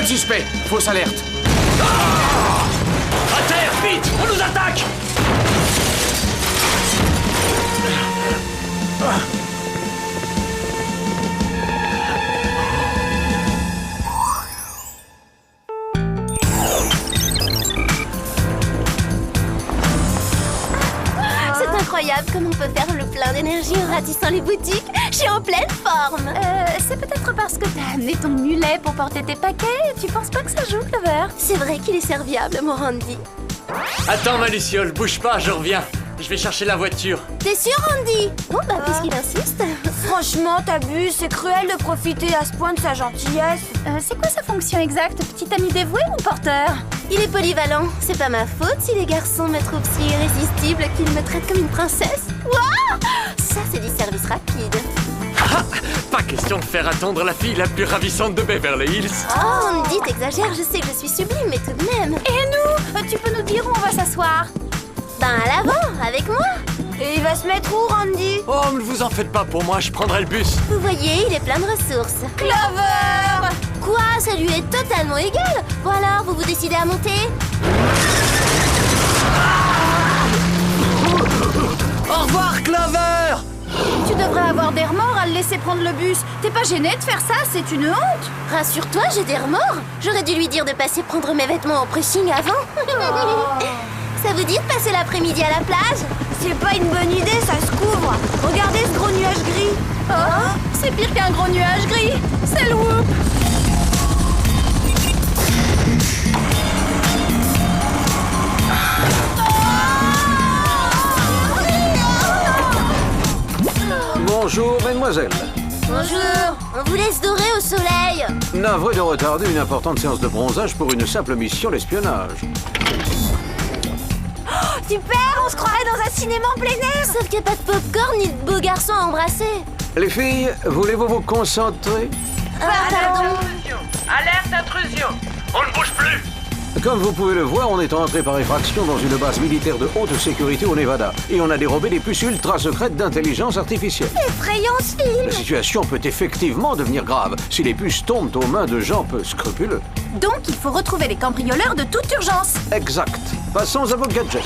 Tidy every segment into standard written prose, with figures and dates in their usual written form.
Pilote suspect, fausse alerte. À terre, vite! On nous attaque! C'est incroyable comme on peut faire le plein d'énergie en ratissant les boutiques. Je suis en pleine forme. C'est peut-être parce que t'as amené ton mulet pour porter tes paquets. Tu penses pas que ça joue, Clover? C'est vrai qu'il est serviable, mon Randy. Attends, ma Luciole, bouge pas, je reviens. Je vais chercher la voiture. T'es sûr, Randy? Bon, bah, puisqu'il insiste. Franchement, t'abuses, c'est cruel de profiter à ce point de sa gentillesse. C'est quoi sa fonction exacte? Petit ami dévoué ou porteur? Il est polyvalent. C'est pas ma faute si les garçons me trouvent si irrésistible qu'ils me traitent comme une princesse. Waouh! Ça, c'est du service rapide. Ah, pas question de faire attendre la fille la plus ravissante de Beverly Hills. Oh, Randy, t'exagères, je sais que je suis sublime, mais tout de même. Et nous? Tu peux nous dire où on va s'asseoir? Ben, à l'avant, avec moi. Et il va se mettre où, Randy? Oh, ne vous en faites pas pour moi, je prendrai le bus. Vous voyez, il est plein de ressources. Clover! Quoi? Ça lui est totalement égal. Bon alors, vous vous décidez à monter? Au revoir, Clover! Tu devrais avoir des remords à le laisser prendre le bus. T'es pas gêné de faire ça? C'est une honte. Rassure-toi, j'ai des remords. J'aurais dû lui dire de passer prendre mes vêtements au pressing avant. Ça vous dit de passer l'après-midi à la plage? C'est pas une bonne idée, ça se couvre. Regardez ce gros nuage gris. Oh, c'est pire qu'un gros nuage gris. C'est le whoop. Bonjour, mademoiselle. Bonjour, on vous laisse dorer au soleil. Navré de retarder une importante séance de bronzage pour une simple mission d'espionnage. Super, on se croirait dans un cinéma en plein air. Sauf qu'il n'y a pas de popcorn ni de beaux garçons à embrasser. Les filles, voulez-vous vous concentrer? Pardon. Alerte intrusion! On ne bouge plus! Comme vous pouvez le voir, on est entré par effraction dans une base militaire de haute sécurité au Nevada. Et on a dérobé des puces ultra secrètes d'intelligence artificielle. Effrayant ce film. La situation peut effectivement devenir grave si les puces tombent aux mains de gens peu scrupuleux. Donc, il faut retrouver les cambrioleurs de toute urgence. Exact. Passons à vos gadgets.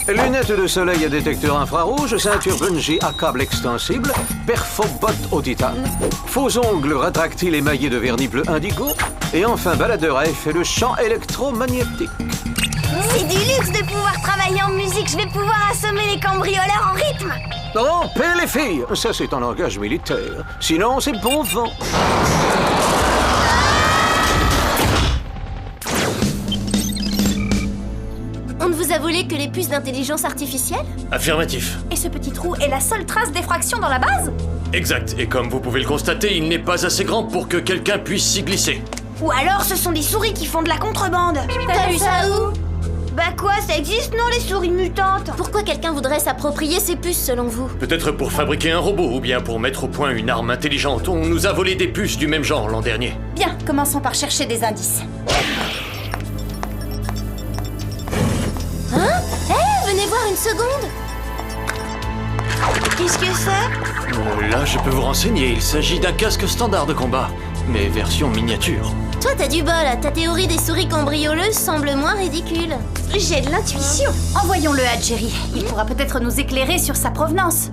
Lunettes de soleil à détecteur infrarouge, ceinture bungee à câble extensible, perfo-bottes au titane, faux ongles rétractiles émaillés de vernis bleu indigo, et enfin baladeur à effet de champ électromagnétique. C'est du luxe de pouvoir travailler en musique. Je vais pouvoir assommer les cambrioleurs en rythme. Rampez les filles! Ça, c'est un langage militaire. Sinon, c'est bon vent. On ne vous a volé que les puces d'intelligence artificielle? Affirmatif. Et ce petit trou est la seule trace d'effraction dans la base? Exact, et comme vous pouvez le constater, il n'est pas assez grand pour que quelqu'un puisse s'y glisser. Ou alors ce sont des souris qui font de la contrebande. T'as vu ça où? Bah quoi, ça existe non les souris mutantes? Pourquoi quelqu'un voudrait s'approprier ces puces selon vous? Peut-être pour fabriquer un robot, ou bien pour mettre au point une arme intelligente. On nous a volé des puces du même genre l'an dernier. Bien, commençons par chercher des indices. Hein? Hé, venez voir une seconde. Qu'est-ce que c'est? Là, je peux vous renseigner, il s'agit d'un casque standard de combat, mais version miniature. Toi, t'as du bol. Ta théorie des souris cambrioleuses semble moins ridicule. J'ai de l'intuition. Envoyons-le à Jerry. Il pourra peut-être nous éclairer sur sa provenance.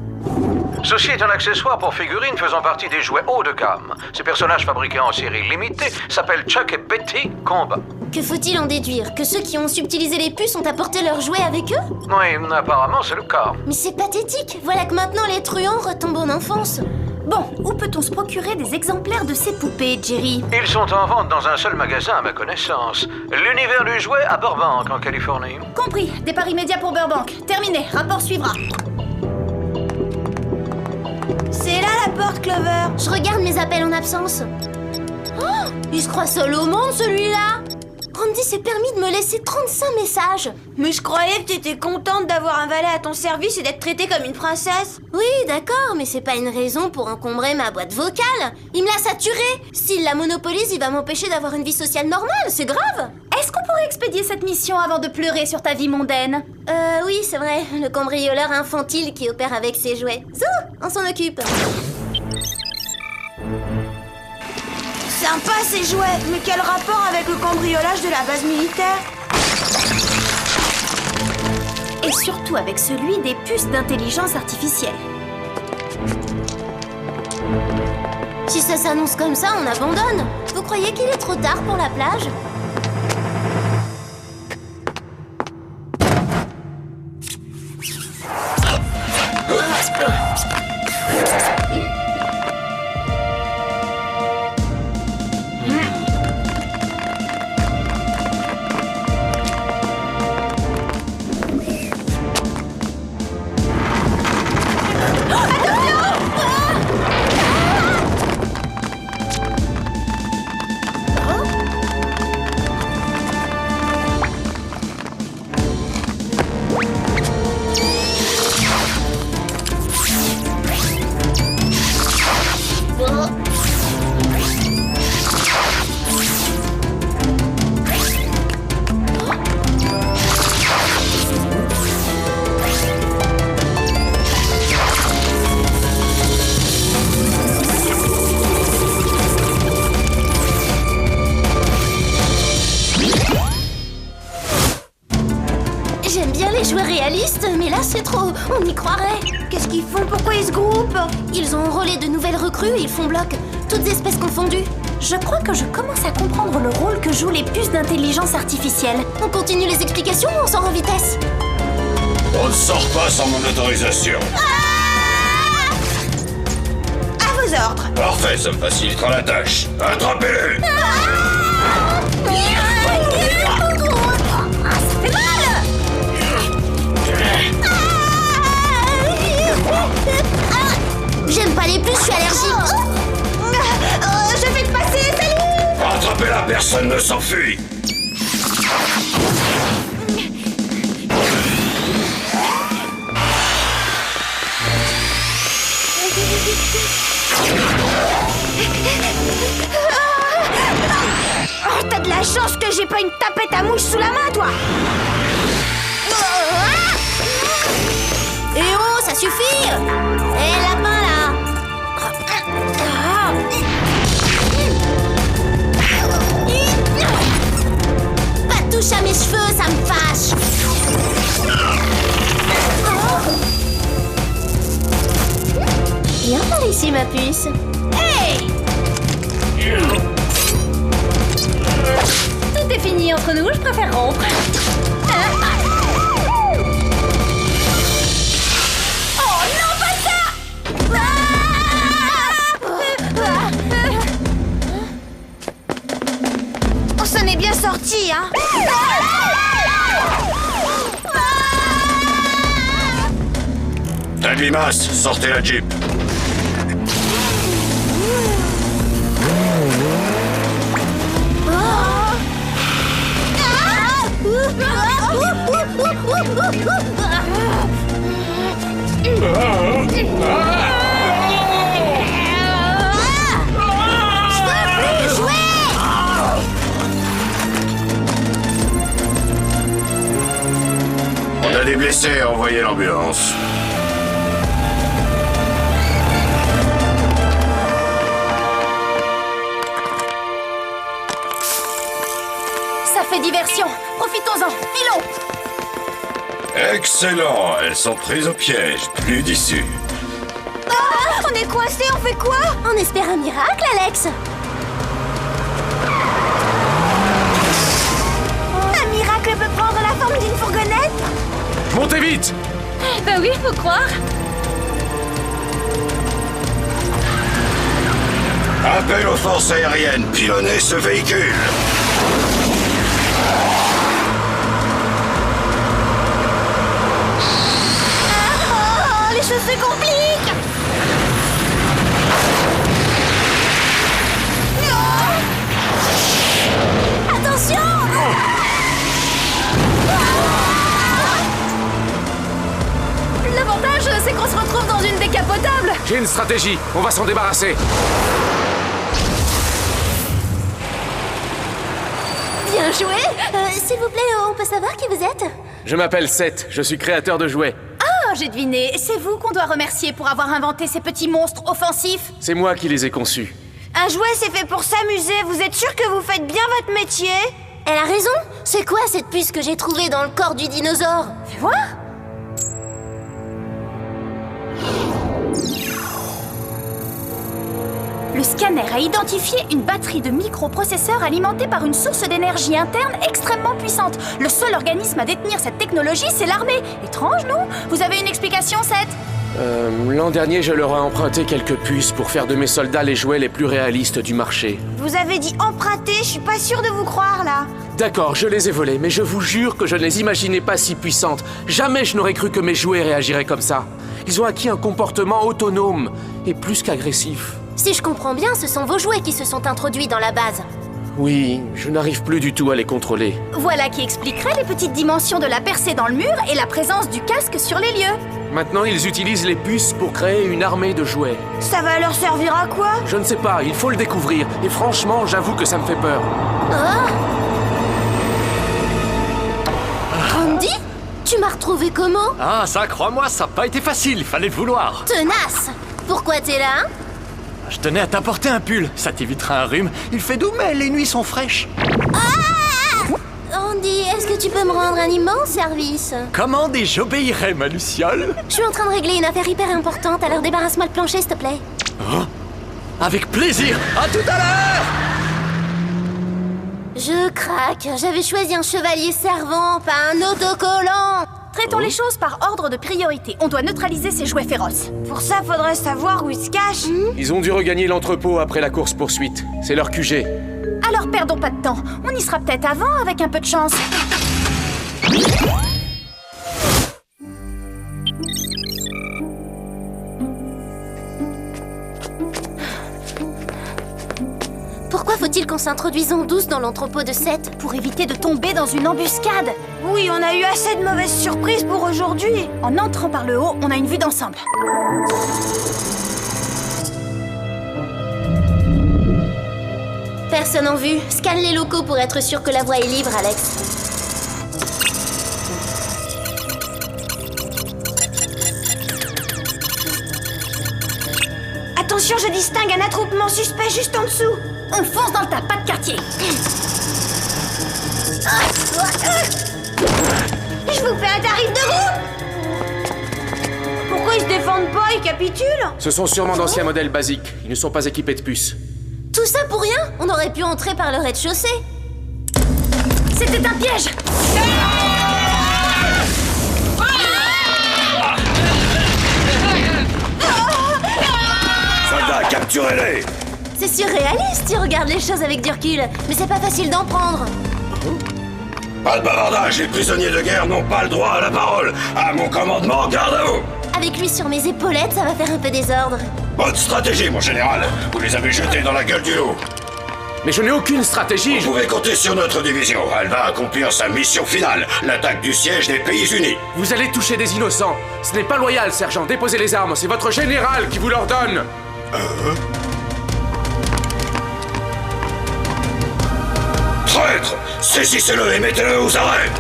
Ceci est un accessoire pour figurines faisant partie des jouets haut de gamme. Ces personnages fabriqués en série limitée s'appellent Chuck et Betty Combat. Que faut-il en déduire? Que ceux qui ont subtilisé les puces ont apporté leurs jouets avec eux? Oui, apparemment c'est le cas. Mais c'est pathétique. Voilà que maintenant les truands retombent en enfance. Bon, où peut-on se procurer des exemplaires de ces poupées, Jerry? Ils sont en vente dans un seul magasin à ma connaissance. L'univers du jouet à Burbank, en Californie. Compris. Départ immédiat pour Burbank. Terminé. Rapport suivra. C'est là la porte, Clover. Je regarde mes appels en absence. Oh, il se croit seul au monde, celui-là. Randy s'est permis de me laisser 35 messages. Mais je croyais que t'étais contente d'avoir un valet à ton service et d'être traitée comme une princesse. Oui, d'accord, mais c'est pas une raison pour encombrer ma boîte vocale. Il me l'a saturée. S'il la monopolise, il va m'empêcher d'avoir une vie sociale normale, c'est grave. Est-ce qu'on pourrait expédier cette mission avant de pleurer sur ta vie mondaine? Oui, c'est vrai, le cambrioleur infantile qui opère avec ses jouets. Zou, on s'en occupe. Sympa ces jouets, mais quel rapport avec le cambriolage de la base militaire? Et surtout avec celui des puces d'intelligence artificielle. Si ça s'annonce comme ça, on abandonne. Vous croyez qu'il est trop tard pour la plage? J'aime bien les jouets réalistes, mais là c'est trop, on y croirait. Qu'est-ce qu'ils font? Pourquoi ils se groupent? Ils ont enrôlé de nouvelles recrues et ils font bloc, toutes espèces confondues. Je crois que je commence à comprendre le rôle que jouent les puces d'intelligence artificielle. On continue les explications ou on sort en vitesse? On ne sort pas sans mon autorisation. À vos ordres. Parfait, ça me facilitera la tâche. Attrapez-les! J'aime pas les puces, je suis allergique. Je vais te passer, salut! Attrapez-la, personne ne s'enfuit! Oh, t'as de la chance que j'ai pas une tapette à mouche sous la main, toi! Eh oh, ça suffit! Eh, lapin là! Pas de touche à mes cheveux, ça me fâche! Viens par ici, ma puce. Hey! Tout est fini entre nous, je préfère rompre. On s'en est bien sorti, hein? Taglimas, sortez la Jeep. On a des blessés, envoyez l'ambulance. Ça fait diversion. Profitons-en. Filons. Excellent, elles sont prises au piège, plus d'issue. On est coincé, on fait quoi? On espère un miracle, Alex. Un miracle peut prendre la forme d'une fourgonnette? Montez vite! Bah oui, faut croire. Appel aux forces aériennes, pilonnez ce véhicule. Oh, les choses se compliquent! Attention! L'avantage, c'est qu'on se retrouve dans une décapotable. J'ai une stratégie, on va s'en débarrasser. Bien joué! S'il vous plaît, on peut savoir qui vous êtes? Je m'appelle Seth, je suis créateur de jouets. Ah, j'ai deviné. C'est vous qu'on doit remercier pour avoir inventé ces petits monstres offensifs. C'est moi qui les ai conçus. Un jouet, c'est fait pour s'amuser. Vous êtes sûr que vous faites bien votre métier? Elle a raison. C'est quoi cette puce que j'ai trouvée dans le corps du dinosaure? Fais voir. Le scanner a identifié une batterie de microprocesseurs alimentée par une source d'énergie interne extrêmement puissante. Le seul organisme à détenir cette technologie, c'est l'armée. Étrange, non? Vous avez une explication, Seth? L'an dernier, je leur ai emprunté quelques puces pour faire de mes soldats les jouets les plus réalistes du marché. Vous avez dit emprunter, je suis pas sûre de vous croire, là. D'accord, je les ai volés, mais je vous jure que je ne les imaginais pas si puissantes. Jamais je n'aurais cru que mes jouets réagiraient comme ça. Ils ont acquis un comportement autonome et plus qu'agressif. Si je comprends bien, ce sont vos jouets qui se sont introduits dans la base. Oui, je n'arrive plus du tout à les contrôler. Voilà qui expliquerait les petites dimensions de la percée dans le mur et la présence du casque sur les lieux. Maintenant, ils utilisent les puces pour créer une armée de jouets. Ça va leur servir à quoi? Je ne sais pas, il faut le découvrir. Et franchement, j'avoue que ça me fait peur. Andy? Tu m'as retrouvé comment? Ah, ça, crois-moi, ça n'a pas été facile, il fallait le vouloir. Tenace! Pourquoi t'es là? Je tenais à t'apporter un pull, ça t'évitera un rhume. Il fait doux, mais les nuits sont fraîches. Andy, est-ce que tu peux me rendre un immense service? Commande et j'obéirai, ma Luciole. Je suis en train de régler une affaire hyper importante, alors débarrasse-moi le plancher, s'il te plaît. Avec plaisir, à tout à l'heure. Je craque, j'avais choisi un chevalier servant, pas un autocollant. Traitons les choses par ordre de priorité. On doit neutraliser ces jouets féroces. Pour ça, faudrait savoir où ils se cachent. Ils ont dû regagner l'entrepôt après la course-poursuite. C'est leur QG. Alors perdons pas de temps. On y sera peut-être avant avec un peu de chance. Pourquoi faut-il qu'on s'introduise en douce dans l'entrepôt de Seth? Pour éviter de tomber dans une embuscade. Oui, on a eu assez de mauvaises surprises pour aujourd'hui. En entrant par le haut, on a une vue d'ensemble. Personne en vue. Scanne les locaux pour être sûr que la voie est libre, Alex. Attention, je distingue un attroupement suspect juste en dessous. On fonce dans le tas, pas de quartier. Je vous fais un tarif de groupe. Pourquoi ils se défendent pas? Ils capitulent? Ce sont sûrement d'anciens modèles basiques. Ils ne sont pas équipés de puces. Tout ça pour rien? On aurait pu entrer par le rez-de-chaussée. C'était un piège. Soldats, capturez-les! C'est surréaliste, tu regardes les choses avec du recul. Mais c'est pas facile d'en prendre. Pas de bavardage, les prisonniers de guerre n'ont pas le droit à la parole. À mon commandement, garde à vous! Avec lui sur mes épaulettes, ça va faire un peu désordre. Bonne stratégie, mon général. Vous les avez jetés dans la gueule du loup. Mais je n'ai aucune stratégie. Vous pouvez compter sur notre division. Elle va accomplir sa mission finale, l'attaque du siège des Pays-Unis. Vous allez toucher des innocents. Ce n'est pas loyal, sergent. Déposez les armes. C'est votre général qui vous l'ordonne. Traître! Saisissez-le et mettez-le aux arrêts!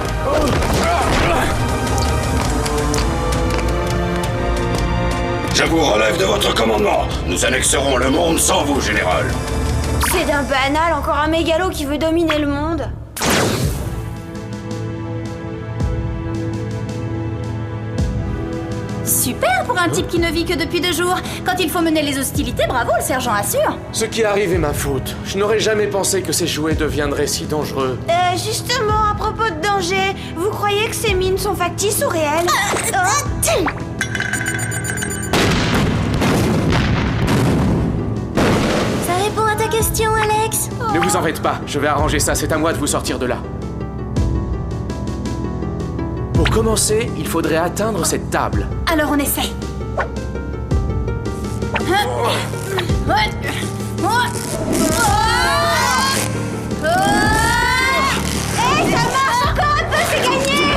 Je vous relève de votre commandement. Nous annexerons le monde sans vous, général. C'est d'un banal, encore un mégalo qui veut dominer le monde. Super pour un type qui ne vit que depuis 2 jours. Quand il faut mener les hostilités, bravo, le sergent assure. Ce qui arrive est ma faute. Je n'aurais jamais pensé que ces jouets deviendraient si dangereux. Justement, à propos de danger, vous croyez que ces mines sont factices ou réelles? Ça répond à ta question, Alex? Ne vous en faites pas. Je vais arranger ça. C'est à moi de vous sortir de là. Pour commencer, il faudrait atteindre cette table. Alors on essaie. Ça marche encore un peu, c'est gagné!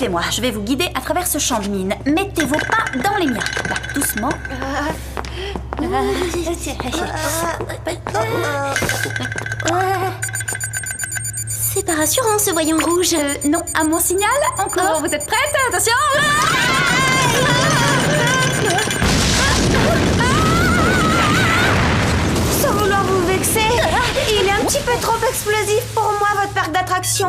Écoutez-moi, je vais vous guider à travers ce champ de mine. Mettez vos pas dans les miens. Là, doucement. C'est pas rassurant ce voyant rouge. Non, à mon signal, encore. Vous êtes prêtes? Attention. Sans vouloir vous vexer, il est un petit peu trop explosif pour moi, votre parc d'attractions.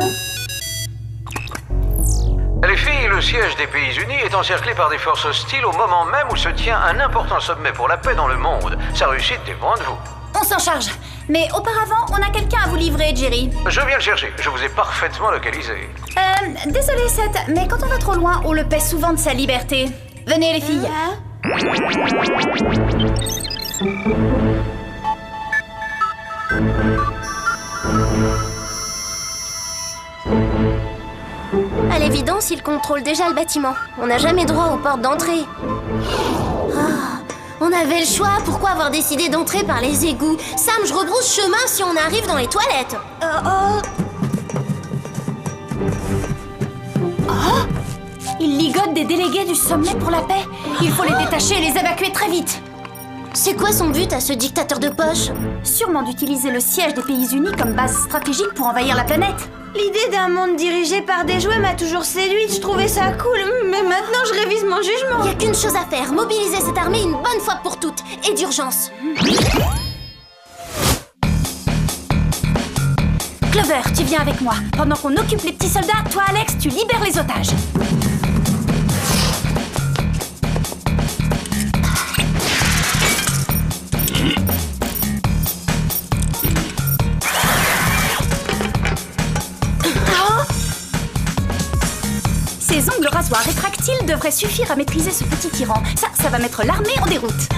Les filles, le siège des Pays Unis est encerclé par des forces hostiles au moment même où se tient un important sommet pour la paix dans le monde. Sa réussite dépend de vous. On s'en charge. Mais auparavant, on a quelqu'un à vous livrer, Jerry. Je viens le chercher, je vous ai parfaitement localisé. Désolé, Seth, mais quand on va trop loin, on le paie souvent de sa liberté. Venez, les filles. À l'évidence, il contrôle déjà le bâtiment. On n'a jamais droit aux portes d'entrée. Ah, on avait le choix, pourquoi avoir décidé d'entrer par les égouts? Sam, je rebrousse chemin si on arrive dans les toilettes. Il ligote des délégués du sommet pour la paix. Il faut les détacher et les évacuer très vite. C'est quoi son but à ce dictateur de poche? Sûrement d'utiliser le siège des Pays Unis comme base stratégique pour envahir la planète. L'idée d'un monde dirigé par des jouets m'a toujours séduite, je trouvais ça cool, mais maintenant je révise mon jugement. Il n'y a qu'une chose à faire, mobiliser cette armée une bonne fois pour toutes, et d'urgence. Clover, tu viens avec moi. Pendant qu'on occupe les petits soldats, toi, Alex, tu libères les otages. Ces ongles rasoirs rétractiles devraient suffire à maîtriser ce petit tyran. Ça va mettre l'armée en déroute.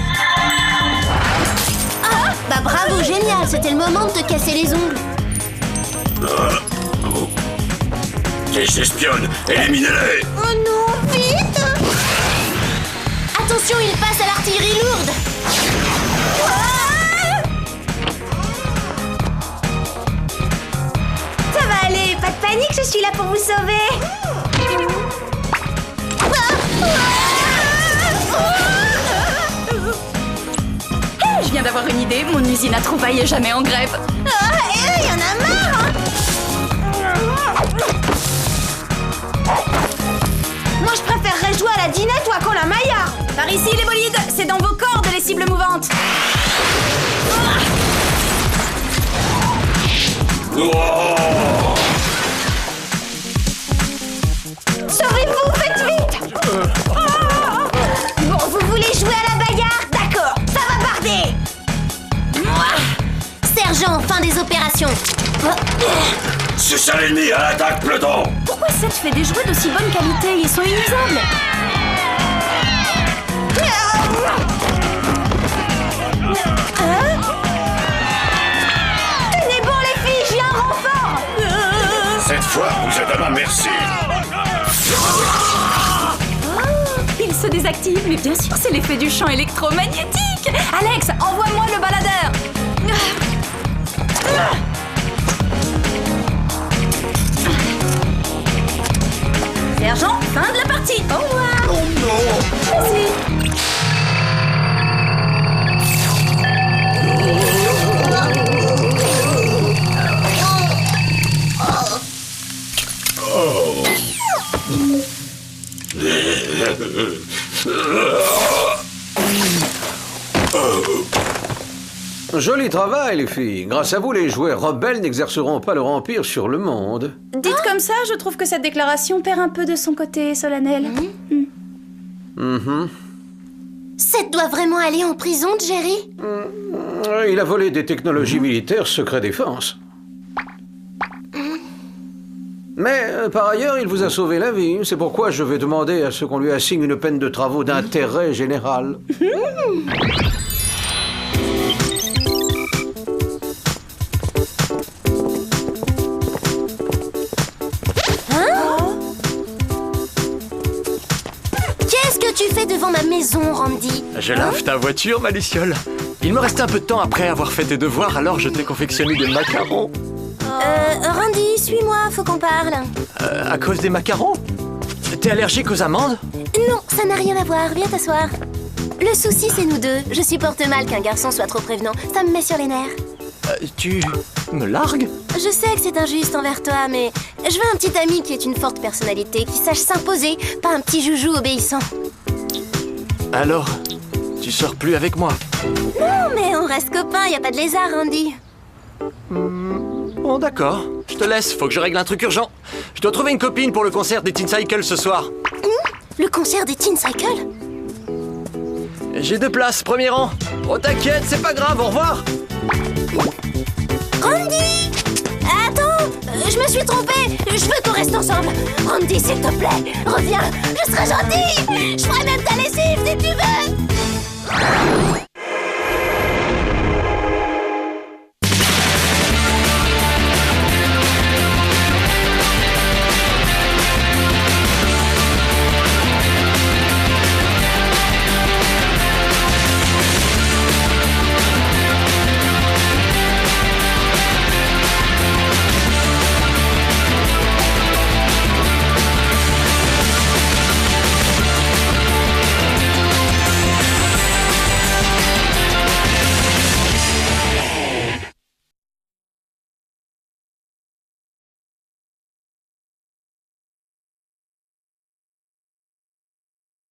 Ah, bah bravo, génial, c'était le moment de te casser les ongles. Qui s'espionne? Éliminez-les! Oh non, vite! Attention, il passe à l'artillerie lourde. Ça va aller, pas de panique, je suis là pour vous sauver. Hey, je viens d'avoir une idée, mon usine à trouvailles est jamais en grève. Il y en a marre, hein. Moi je préférerais jouer à la dinette ou à Colin Maillard. Par ici les bolides, c'est dans vos cordes les cibles mouvantes. Sauvez-vous, faites vite. Bon, vous voulez jouer à la bagarre? D'accord, ça va barder. Sergent, fin des opérations. C'est ça l'ennemi, à l'attaque, peloton! Pourquoi Seth fait des jouets d'aussi bonne qualité? Ils sont inusables. Tenez bon les filles, j'ai un renfort. Cette fois, vous êtes à ma merci. Il se désactive, mais bien sûr, c'est l'effet du champ électromagnétique. Alex, envoie-moi le baladeur. Sergent, fin de la partie. Au revoir. Oh non! Vas-y. Joli travail, les filles. Grâce à vous, les jouets rebelles n'exerceront pas leur empire sur le monde. Dites comme ça, je trouve que cette déclaration perd un peu de son côté solennel. Seth doit vraiment aller en prison, Jerry? Il a volé des technologies militaires secret défense. Mais, par ailleurs, il vous a sauvé la vie. C'est pourquoi je vais demander à ce qu'on lui assigne une peine de travaux d'intérêt général. Qu'est-ce que tu fais devant ma maison, Randy? Je lave ta voiture, ma luciole. Il me restait un peu de temps après avoir fait tes devoirs, alors je t'ai confectionné des macarons. Randy, suis-moi, faut qu'on parle. À cause des macarons? T'es allergique aux amandes? Non, ça n'a rien à voir, viens t'asseoir. Le souci, c'est nous deux. Je supporte mal qu'un garçon soit trop prévenant. Ça me met sur les nerfs. Tu me largues? Je sais que c'est injuste envers toi, mais je veux un petit ami qui ait une forte personnalité, qui sache s'imposer, pas un petit joujou obéissant. Alors, tu sors plus avec moi? Non, mais on reste copains, y a pas de lézard, Randy. Bon, d'accord. Je te laisse, faut que je règle un truc urgent. Je dois trouver une copine pour le concert des Teen Cycle ce soir. Le concert des Teen Cycle? J'ai 2 places, premier rang. Oh, t'inquiète, c'est pas grave, au revoir. Randy! Attends, je me suis trompée. Je veux qu'on reste ensemble. Randy, s'il te plaît, reviens. Je serai gentille. Je ferai même ta lessive si tu veux.